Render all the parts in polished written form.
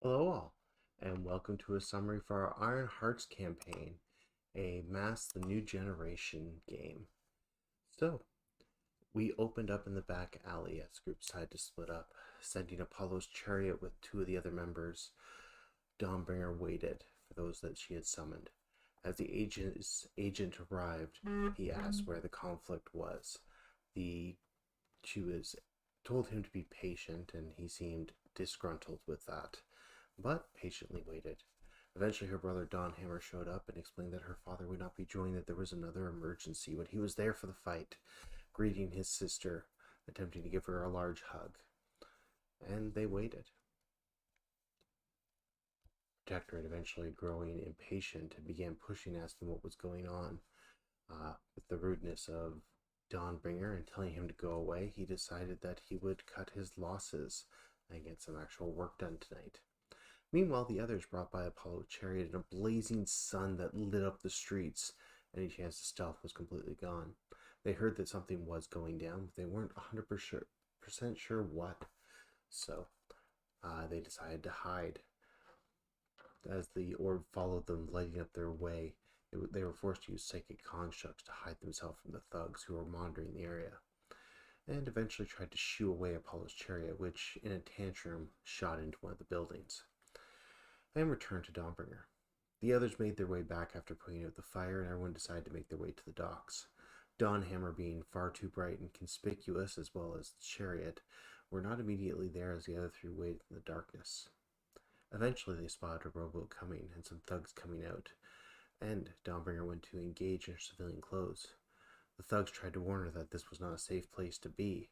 Hello all, and welcome to a summary for our Iron Hearts campaign, a Mask the New Generation game. So, we opened up in the back alley as groups tried to split up, sending Apollo's chariot with two of the other members. Dawnbringer waited for those that she had summoned. As the agent arrived, he asked where the conflict was. She was told him to be patient, and he seemed disgruntled with that, but patiently waited. Eventually, her brother Don Hammer showed up and explained that her father would not be joining, that there was another emergency, but he was there for the fight, greeting his sister, attempting to give her a large hug. And they waited. Protectorate eventually growing impatient and began pushing, asking what was going on. With the rudeness of Dawnbringer and telling him to go away, he decided that he would cut his losses and get some actual work done tonight. Meanwhile, the others brought by Apollo chariot in a blazing sun that lit up the streets. Any chance of stealth was completely gone. They heard that something was going down, but they weren't 100% sure what. So they decided to hide. As the orb followed them, lighting up their way, they were forced to use psychic constructs to hide themselves from the thugs who were monitoring the area, and eventually tried to shoo away Apollo's chariot, which, in a tantrum, shot into one of the buildings, and returned to Dawnbringer. The others made their way back after putting out the fire, and everyone decided to make their way to the docks. Dawnhammer, being far too bright and conspicuous, as well as the chariot, were not immediately there as the other three waited in the darkness. Eventually, they spotted a rowboat coming and some thugs coming out, and Dawnbringer went to engage in her civilian clothes. The thugs tried to warn her that this was not a safe place to be,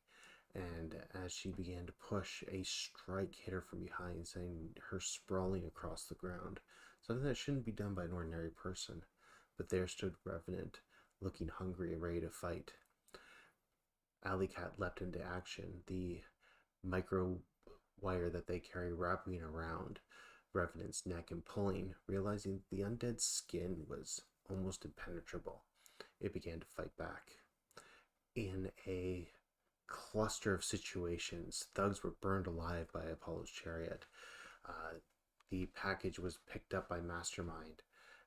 and as she began to push, a strike hit her from behind, sending her sprawling across the ground, something that shouldn't be done by an ordinary person. But there stood Revenant, looking hungry and ready to fight. Alley Cat leapt into action, the micro wire that they carry wrapping around Revenant's neck and pulling, realizing the undead's skin was almost impenetrable. It began to fight back. In a cluster of situations, thugs were burned alive by Apollo's chariot. The package was picked up by Mastermind,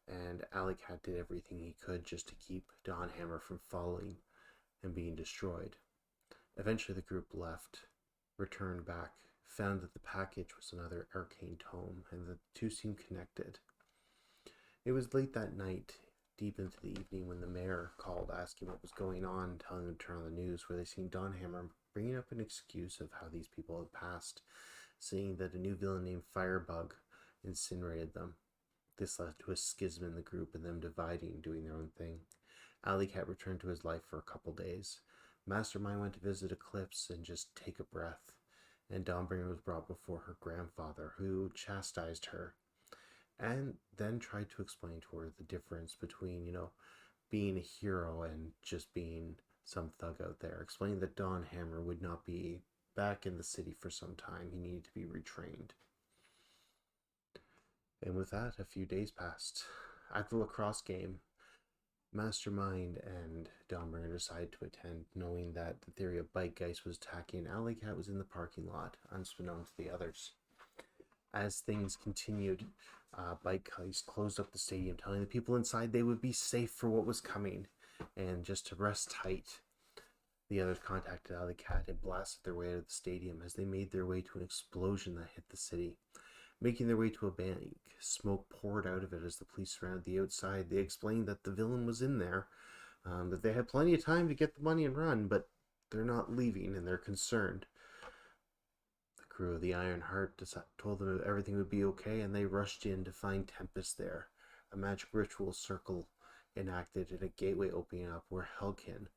and Alley Cat did everything he could just to keep Dawnhammer from falling and being destroyed. Eventually, the group left, returned back, found that the package was another arcane tome, and the two seemed connected. It was late that night, deep into the evening, when the mayor called asking what was going on, telling them to turn on the news, where they seen Dawnhammer bringing up an excuse of how these people had passed, saying that a new villain named Firebug incinerated them. This led to a schism in the group and them dividing, doing their own thing. Alley Cat returned to his life for a couple days. Mastermind went to visit Eclipse and just take a breath, and Dawnbringer was brought before her grandfather, who chastised her and then tried to explain to her the difference between, being a hero and just being some thug out there, explaining that Dawnhammer would not be back in the city for some time. He needed to be retrained. And with that, a few days passed. At the lacrosse game, Mastermind and Dawnbringer decided to attend, knowing that the theory of Bike Geist was attacking. Alley Cat was in the parking lot, unbeknownst to the others. As things continued, Bike Geist closed up the stadium, telling the people inside they would be safe for what was coming, and just to rest tight. The others contacted Alley Cat and blasted their way out of the stadium as they made their way to an explosion that hit the city. Making their way to a bank, smoke poured out of it as the police surrounded the outside. They explained that the villain was in there, that they had plenty of time to get the money and run, but they're not leaving and they're concerned. The crew of the Iron Heart told them everything would be okay, and they rushed in to find Tempest there, a magic ritual circle enacted and a gateway opening up where Helkin,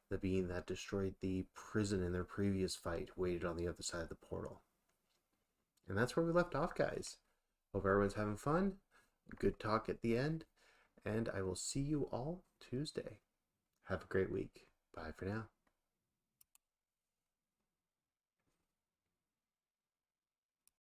the being that destroyed the prison in their previous fight, waited on the other side of the portal. And that's where we left off, guys. Hope everyone's having fun. Good talk at the end. And I will see you all Tuesday. Have a great week. Bye for now.